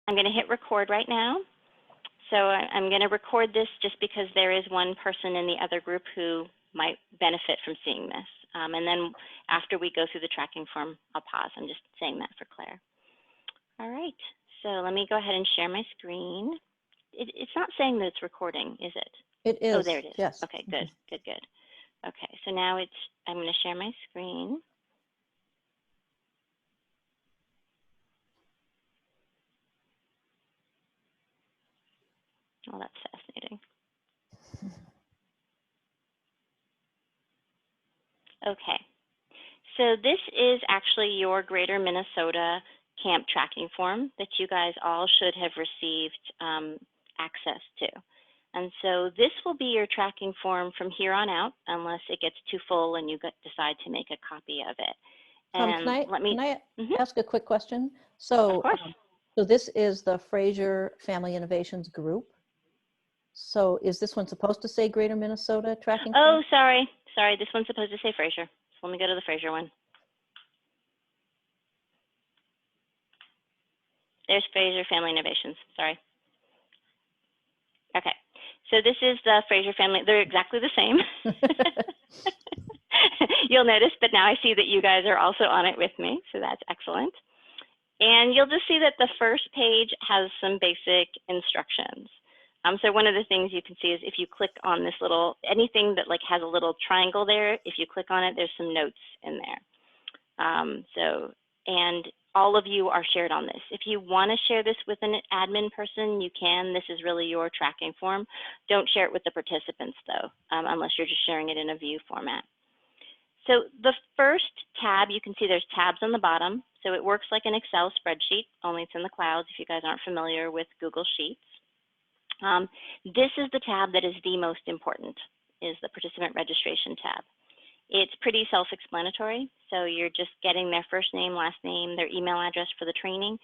I'm going to hit record right now. So I'm going to record this just because there is one person in the other group who might benefit from seeing this. And then after we go through the tracking form, I'll pause. I'm just saying that for Claire. All right, so let me go ahead and share my screen. It's not saying that it's recording, is it? It is. Oh, there it is. Yes. Okay, good, good, good. Okay, so now I'm going to share my screen. Oh, that's fascinating. Okay, so this is actually your Greater Minnesota camp tracking form that you guys all should have received access to. And so this will be your tracking form from here on out, unless it gets too full and you decide to make a copy of it. And can I ask a quick question? So, of course. So this is the Fraser Family Innovations group. So is this one supposed to say Greater Minnesota tracking form? Oh, sorry. This one's supposed to say Fraser. So let me go to the Fraser one. There's Fraser Family Innovations, sorry. Okay, so this is the Fraser Family, they're exactly the same. You'll notice that now I see that you guys are also on it with me, so that's excellent. And you'll just see that the first page has some basic instructions. So one of the things you can see is if you click on this little, anything that like has a little triangle there, if you click on it, there's some notes in there. And all of you are shared on this. If you want to share this with an admin person, you can. This is really your tracking form. Don't share it with the participants though, unless you're just sharing it in a view format. So the first tab, you can see there's tabs on the bottom. So it works like an Excel spreadsheet, only it's in the clouds if you guys aren't familiar with Google Sheets. This is the tab that is the most important, is the participant registration tab. It's pretty self-explanatory, so you're just getting their first name, last name, their email address for the training.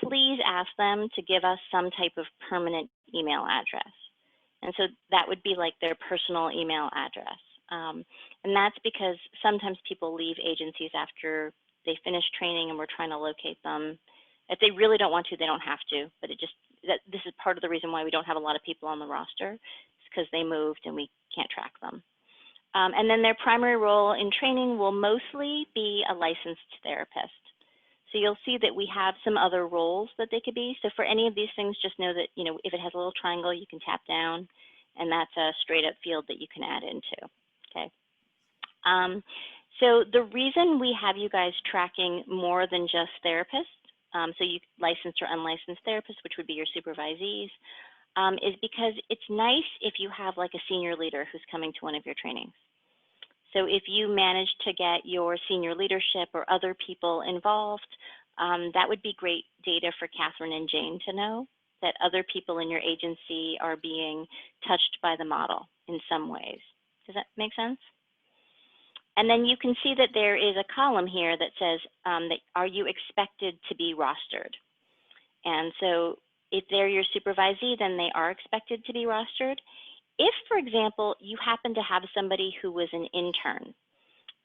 Please ask them to give us some type of permanent email address. And so that would be like their personal email address. And that's because sometimes people leave agencies after they finish training and we're trying to locate them. If they really don't want to, they don't have to, but this is part of the reason why we don't have a lot of people on the roster, is because they moved and we can't track them. And then their primary role in training will mostly be a licensed therapist. So you'll see that we have some other roles that they could be. So for any of these things, just know that, you know, if it has a little triangle, you can tap down, and that's a straight up field that you can add into, okay? So the reason we have you guys tracking more than just therapists, so you licensed or unlicensed therapists, which would be your supervisees, is because it's nice if you have like a senior leader who's coming to one of your trainings. So if you manage to get your senior leadership or other people involved, that would be great data for Catherine and Jane to know that other people in your agency are being touched by the model in some ways. Does that make sense? And then you can see that there is a column here that says, are you expected to be rostered? And so if they're your supervisee, then they are expected to be rostered. If, for example, you happen to have somebody who was an intern,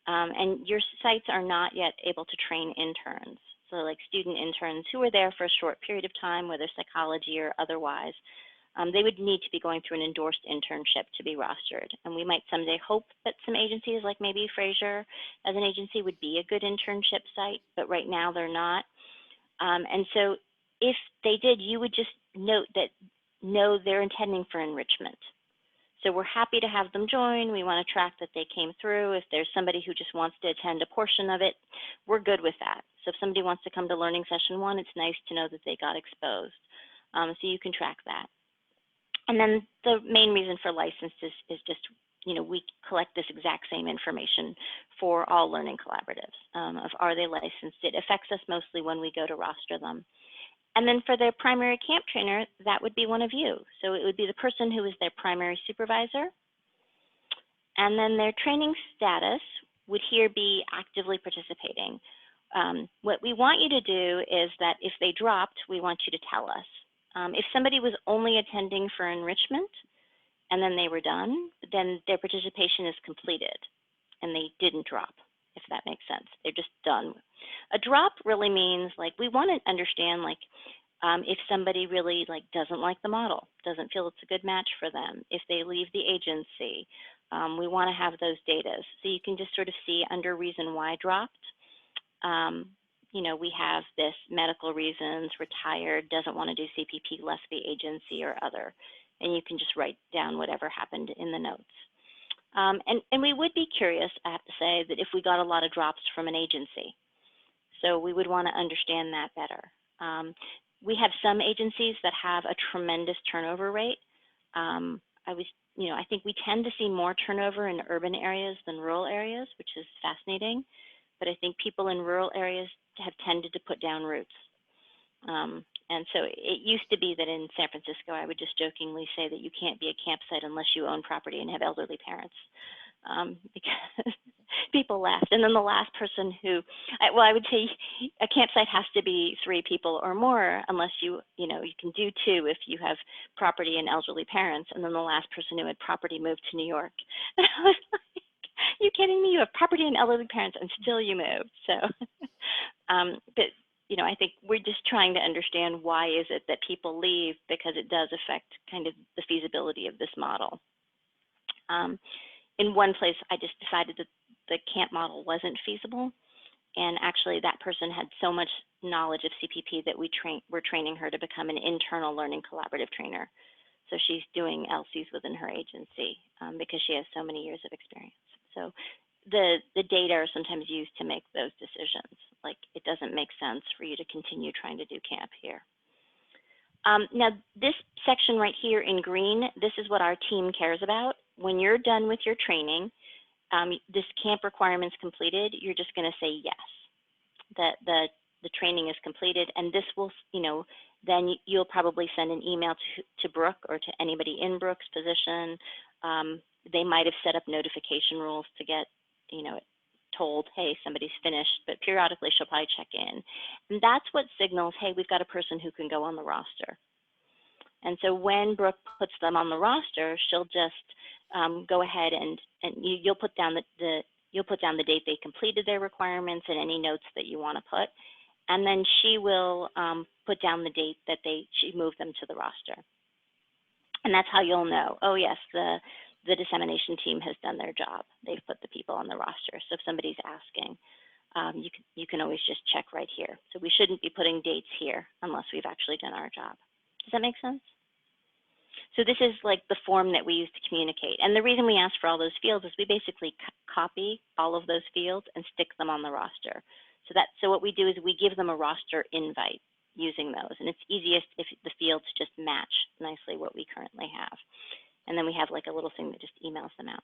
and your sites are not yet able to train interns, so like student interns who are there for a short period of time, whether psychology or otherwise, they would need to be going through an endorsed internship to be rostered. And we might someday hope that some agencies, like maybe Fraser as an agency, would be a good internship site, but right now they're not. And so if they did, you would just note that, no, they're intending for enrichment. So we're happy to have them join. We want to track that they came through. If there's somebody who just wants to attend a portion of it, we're good with that. So if somebody wants to come to learning session 1, it's nice to know that they got exposed. So you can track that. And then the main reason for license is just, you know, we collect this exact same information for all learning collaboratives of are they licensed. It affects us mostly when we go to roster them. And then for their primary camp trainer, that would be one of you. So it would be the person who is their primary supervisor. And then their training status would here be actively participating. What we want you to do is that if they dropped, we want you to tell us. If somebody was only attending for enrichment and then they were done, then their participation is completed and they didn't drop, if that makes sense. They're just done. A drop really means, like, we want to understand, like, If somebody really doesn't like the model, doesn't feel it's a good match for them, if they leave the agency, we want to have those data. So you can just sort of see under reason why dropped. We have this medical reasons, retired, doesn't want to do CPP, left the agency or other. And you can just write down whatever happened in the notes. And we would be curious, I have to say, that if we got a lot of drops from an agency. So we would want to understand that better. We have some agencies that have a tremendous turnover rate. I think we tend to see more turnover in urban areas than rural areas, which is fascinating. But I think people in rural areas have tended to put down roots. And so it used to be that in San Francisco, I would just jokingly say that you can't be a campsite unless you own property and have elderly parents, because people left. And then the last person I would say a campsite has to be 3 people or more, unless you can do 2 if you have property and elderly parents. And then the last person who had property moved to New York. And I was like, you kidding me? You have property and elderly parents and still you moved. So, but I think we're just trying to understand why is it that people leave, because it does affect kind of the feasibility of this model. In one place, I just decided that the camp model wasn't feasible. And actually that person had so much knowledge of CPP that we're training her to become an internal learning collaborative trainer. So she's doing LCs within her agency because she has so many years of experience. So the data are sometimes used to make those decisions. Like, it doesn't make sense for you to continue trying to do camp here. Now, this section right here in green, this is what our team cares about. When you're done with your training, this camp requirements completed, you're just going to say yes, that the training is completed, and this will, then you'll probably send an email to Brooke or to anybody in Brooke's position. They might have set up notification rules to get, told, hey, somebody's finished, but periodically she'll probably check in. And that's what signals, hey, we've got a person who can go on the roster. And so when Brooke puts them on the roster, she'll just go ahead and you'll put down you'll put down the date they completed their requirements and any notes that you want to put. And then she will put down the date that she moved them to the roster. And that's how you'll know, oh yes, the dissemination team has done their job. They've put the people on the roster. So if somebody's asking, you can always just check right here. So we shouldn't be putting dates here unless we've actually done our job. Does that make sense? So this is like the form that we use to communicate. And the reason we ask for all those fields is we basically copy all of those fields and stick them on the roster. So what we do is we give them a roster invite using those. And it's easiest if the fields just match nicely what we currently have. And then we have like a little thing that just emails them out.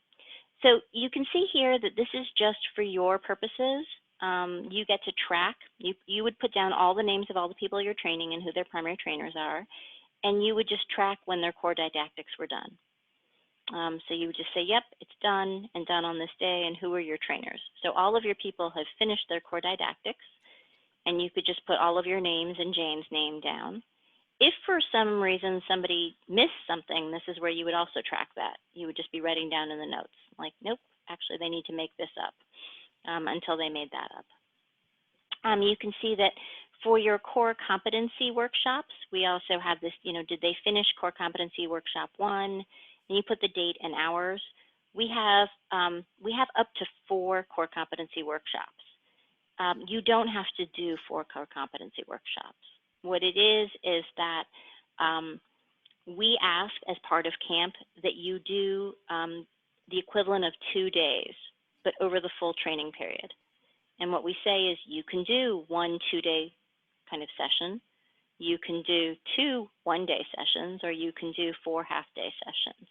So you can see here that this is just for your purposes. You get to track. You would put down all the names of all the people you're training and who their primary trainers are. And you would just track when their core didactics were done. So you would just say, yep, it's done and done on this day, and who are your trainers? So all of your people have finished their core didactics, and you could just put all of your names and Jane's name down. If for some reason somebody missed something, this is where you would also track that. You would just be writing down in the notes, like, nope, actually they need to make this up until they made that up. You can see that for your core competency workshops, we also have this, did they finish core competency workshop 1? And you put the date and hours. We have up to 4 core competency workshops. You don't have to do 4 core competency workshops. What it is that we ask as part of camp that you do the equivalent of 2 days, but over the full training period. And what we say is you can do 1 2-day kind of session, you can do 2 one-day sessions, or you can do 4 half-day sessions.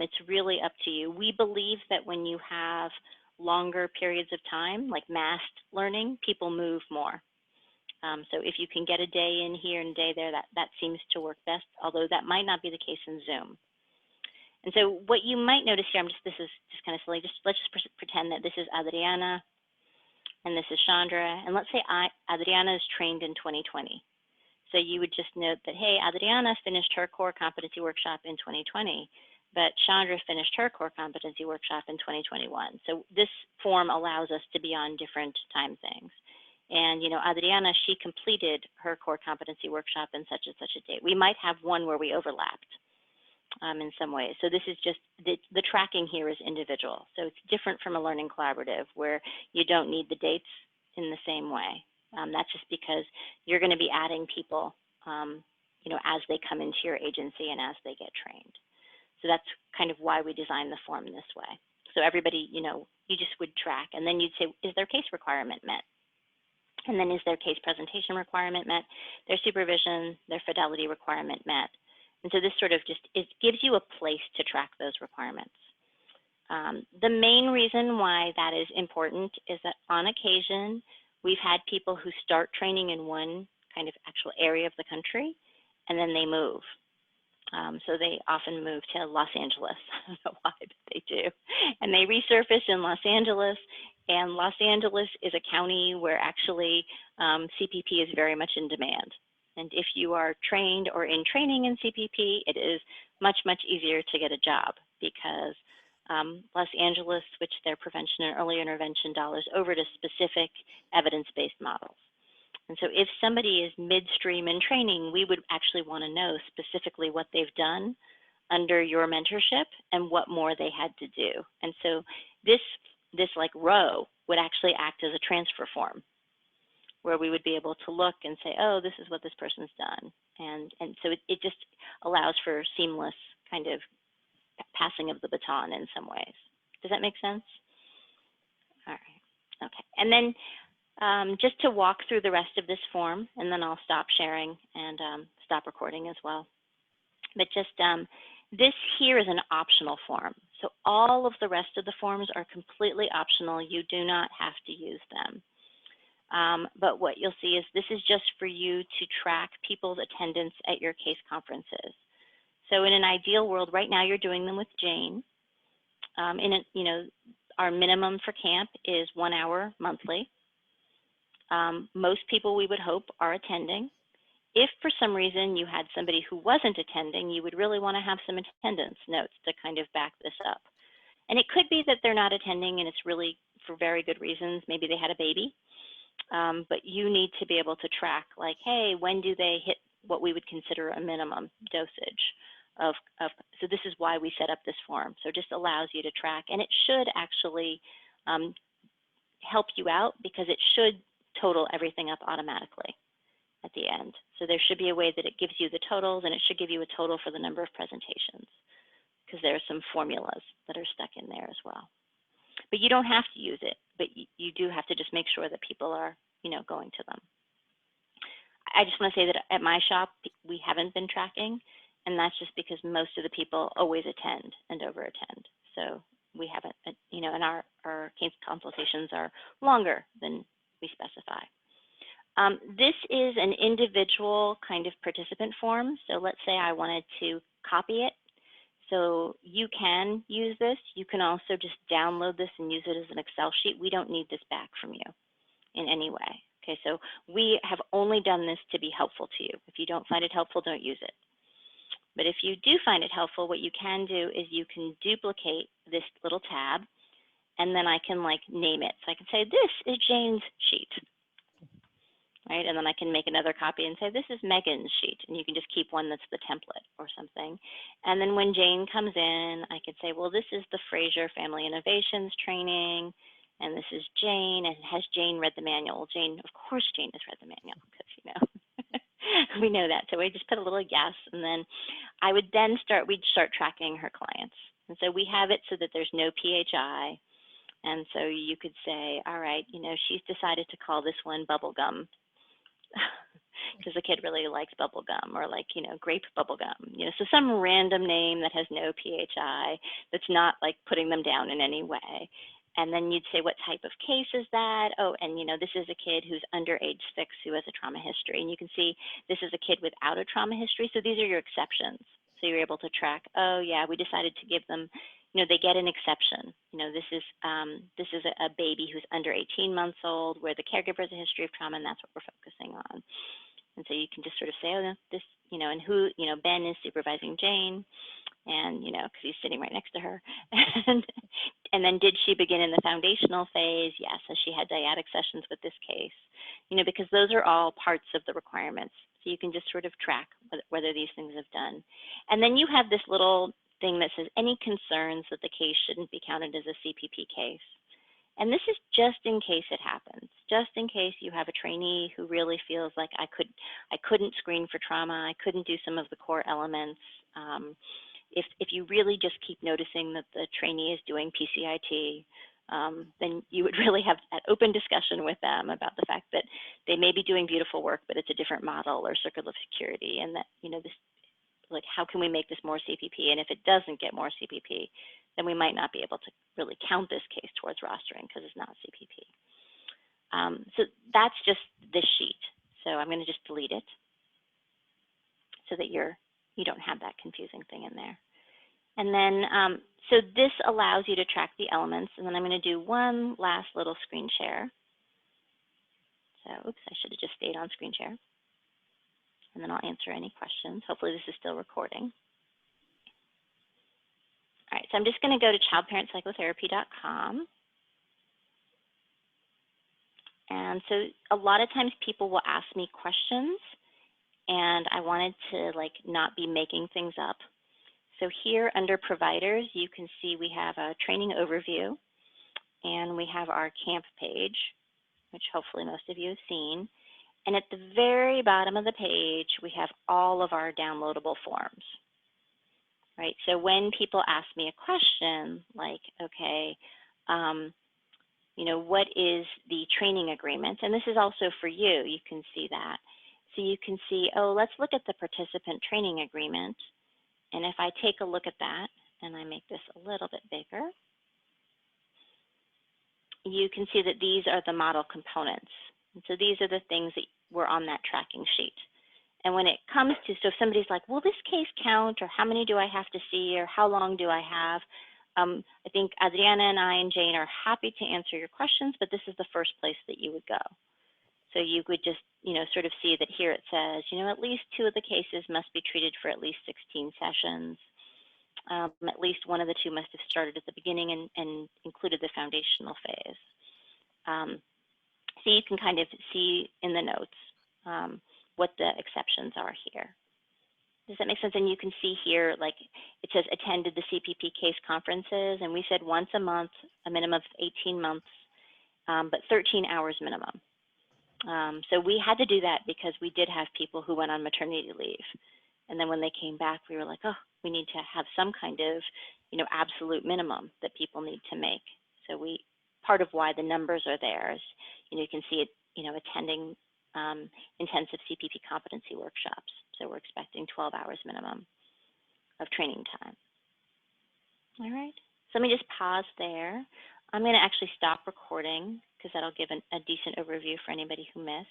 It's really up to you. We believe that when you have longer periods of time, like massed learning, people move more. So if you can get a day in here and a day there, that seems to work best, although that might not be the case in Zoom. And so what you might notice here, this is just kind of silly, let's just pretend that this is Adriana, and this is Chandra, and let's say Adriana is trained in 2020. So you would just note that, hey, Adriana finished her core competency workshop in 2020, but Chandra finished her core competency workshop in 2021. So this form allows us to be on different time things. And, Adriana, she completed her core competency workshop in such and such a date. We might have one where we overlapped in some ways. So this is just, the tracking here is individual. So it's different from a learning collaborative where you don't need the dates in the same way. That's just because you're going to be adding people, as they come into your agency and as they get trained. So that's kind of why we designed the form this way. So everybody, you just would track, and then you'd say, is their case requirement met? And then is their case presentation requirement met? Their supervision, their fidelity requirement met? And so this sort of just, it gives you a place to track those requirements. The main reason why that is important is that on occasion, we've had people who start training in one kind of actual area of the country, and then they move. So they often move to Los Angeles. I don't know why, but they do. And they resurface in Los Angeles, and Los Angeles is a county where actually CPP is very much in demand. And if you are trained or in training in CPP, it is much, much easier to get a job because Los Angeles switched their prevention and early intervention dollars over to specific evidence-based models. And so if somebody is midstream in training, we would actually want to know specifically what they've done under your mentorship and what more they had to do. And so this like row would actually act as a transfer form where we would be able to look and say, oh, this is what this person's done. And so it just allows for seamless kind of passing of the baton in some ways. Does that make sense? All right, okay. And then just to walk through the rest of this form, and then I'll stop sharing and stop recording as well. But just this here is an optional form. So all of the rest of the forms are completely optional. You do not have to use them. But what you'll see is this is just for you to track people's attendance at your case conferences. So in an ideal world, right now you're doing them with Jane. Our minimum for camp is 1 hour monthly. Most people we would hope are attending. If for some reason you had somebody who wasn't attending, you would really want to have some attendance notes to kind of back this up. And it could be that they're not attending and it's really for very good reasons. Maybe they had a baby, but you need to be able to track like, hey, when do they hit what we would consider a minimum dosage of so this is why we set up this form. So it just allows you to track, and it should actually help you out because it should total everything up automatically at the end. So there should be a way that it gives you the totals, and it should give you a total for the number of presentations because there are some formulas that are stuck in there as well. But you don't have to use it, but you do have to just make sure that people are, going to them. I just want to say that at my shop, we haven't been tracking, and that's just because most of the people always attend and over-attend. So we haven't, and our case consultations are longer than we specify. This is an individual kind of participant form. So let's say I wanted to copy it. So you can use this. You can also just download this and use it as an Excel sheet. We don't need this back from you in any way. Okay, so we have only done this to be helpful to you. If you don't find it helpful, don't use it. But if you do find it helpful, what you can do is you can duplicate this little tab, and then I can name it. So I can say, this is Jane's sheet, right? And then I can make another copy and say, this is Megan's sheet. And you can just keep one that's the template or something. And then when Jane comes in, I can say, well, this is the Fraser Family Innovations training, and this is Jane, and has Jane read the manual? Jane, of course Jane has read the manual, because, we know that. So we just put a little yes, and then we'd start tracking her clients. And so we have it so that there's no PHI. And so you could say, all right, she's decided to call this one bubble gum because the kid really likes bubble gum, or grape bubble gum, so some random name that has no PHI that's not putting them down in any way. And then you'd say, what type of case is that? Oh, and this is a kid who's under age 6 who has a trauma history. And you can see this is a kid without a trauma history. So these are your exceptions. So you're able to track, oh yeah, we decided to give them, they get an exception. This is a baby who's under 18 months old where the caregiver has a history of trauma, and that's what we're focusing on. And so you can just sort of say, oh, this, and who, Ben is supervising Jane, and, because he's sitting right next to her. And then did she begin in the foundational phase? Yes. Has she had dyadic sessions with this case? Because those are all parts of the requirements. So you can just sort of track whether these things have done. And then you have this little thing that says any concerns that the case shouldn't be counted as a CPP case. And this is just in case it happens, just in case you have a trainee who really feels like I couldn't screen for trauma, I couldn't do some of the core elements. If you really just keep noticing that the trainee is doing PCIT, then you would really have an open discussion with them about the fact that they may be doing beautiful work, but it's a different model or circle of security, and that this, like, how can we make this more CPP? And if it doesn't get more CPP, then we might not be able to really count this case towards rostering because it's not CPP. So that's just this sheet. So I'm going to just delete it so that you don't have that confusing thing in there. And then, so this allows you to track the elements. And then I'm going to do one last little screen share. So, oops, I should have just stayed on screen share. And then I'll answer any questions. Hopefully this is still recording. All right, so I'm just going to go to childparentpsychotherapy.com. And so a lot of times people will ask me questions, and I wanted to not be making things up. So here under providers, you can see we have a training overview, and we have our camp page, which hopefully most of you have seen. And at the very bottom of the page, we have all of our downloadable forms, right? So when people ask me a question like, okay, what is the training agreement? And this is also for you, you can see that. So you can see, oh, let's look at the participant training agreement. And if I take a look at that, and I make this a little bit bigger, you can see that these are the model components. And so these are the things that were on that tracking sheet. And when it comes to, so if somebody's like, will this case count, or how many do I have to see, or how long do I have? I think Adriana and I and Jane are happy to answer your questions, but this is the first place that you would go. So you would just, sort of see that here it says, at least 2 of the cases must be treated for at least 16 sessions. At least 1 of the 2 must have started at the beginning and included the foundational phase. So you can kind of see in the notes what the exceptions are here. Does that make sense? And you can see here, it says attended the CPP case conferences, and we said once a month, a minimum of 18 months, but 13 hours minimum. So we had to do that because we did have people who went on maternity leave. And then when they came back, we were like, oh, we need to have some kind of, absolute minimum that people need to make. So part of why the numbers are there is, you can see it, attending intensive CPP competency workshops. So we're expecting 12 hours minimum of training time. All right, so let me just pause there. I'm going to actually stop recording because that'll give a decent overview for anybody who missed.